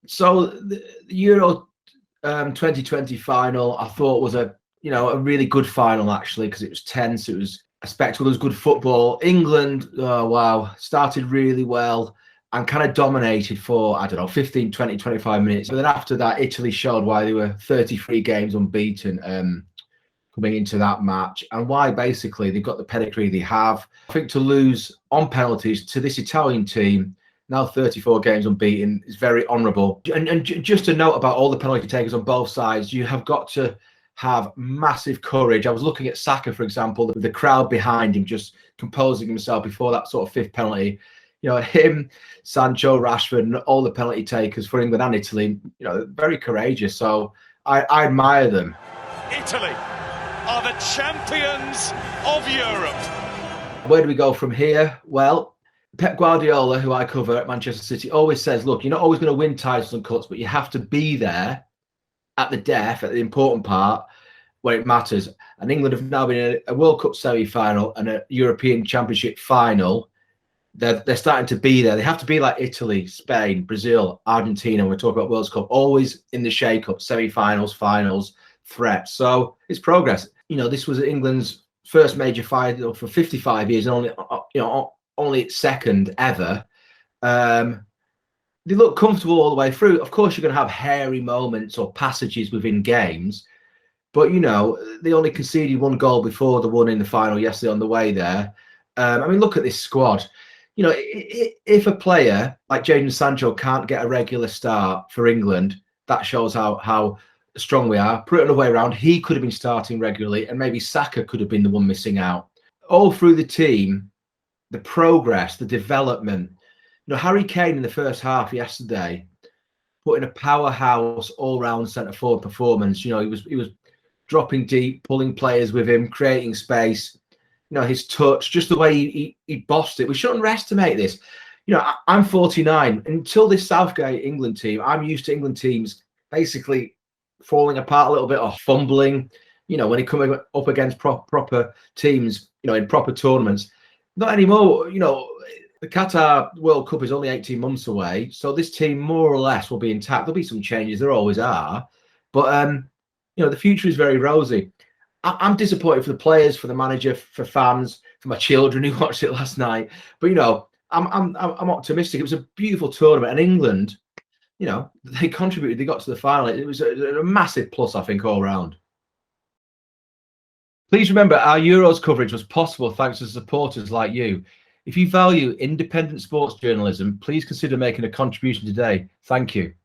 So the Euro 2020 final, I thought was a really good final actually, because it was tense. It was a spectacle. It was good football. England, oh, wow, started really well and kind of dominated for, I don't know, 15, 20, 25 minutes. But then after that, Italy showed why they were 33 games unbeaten coming into that match, and why basically they've got the pedigree they have. I think to lose on penalties to this Italian team, now 34 games unbeaten, is very honourable. And just a note about all the penalty takers on both sides, you have got to have massive courage. I was looking at Saka, for example, the crowd behind him just composing himself before that sort of fifth penalty. Him, Sancho, Rashford, and all the penalty takers for England and Italy, very courageous. So I admire them. Italy are the champions of Europe. Where do we go from here? Well, Pep Guardiola, who I cover at Manchester City, always says, look, you're not always going to win titles and cups, but you have to be there at the death, at the important part, where it matters. And England have now been in a World Cup semi-final and a European Championship final. They're starting to be there. They have to be like Italy, Spain, Brazil, Argentina. When we talk about World Cup, always in the shake-up, semi-finals, finals, threats. So it's progress. This was England's first major final for 55 years, and only its second ever. They look comfortable all the way through. Of course, you're going to have hairy moments or passages within games, but they only conceded one goal before the one in the final yesterday on the way there. Look at this squad. If a player like Jadon Sancho can't get a regular start for England, that shows how strong we are. Put it on the way around, he could have been starting regularly, and maybe Saka could have been the one missing out. All through the team, the progress, the development. Harry Kane in the first half yesterday put in a powerhouse all-round centre-forward performance. He was dropping deep, pulling players with him, creating space. His touch, just the way he bossed it. We shouldn't underestimate this. I'm 49. Until this Southgate England team, I'm used to England teams basically falling apart a little bit or fumbling, when they come up against proper teams, in proper tournaments. Not anymore. The Qatar World Cup is only 18 months away, so this team more or less will be intact. There'll be some changes, there always are, but the future is very rosy. I'm disappointed for the players, for the manager, for fans, for my children who watched it last night. But I'm optimistic. It was a beautiful tournament, and England, they contributed. They got to the final. It was a massive plus, I think, all round. Please remember, our Euros coverage was possible thanks to supporters like you. If you value independent sports journalism, please consider making a contribution today. Thank you.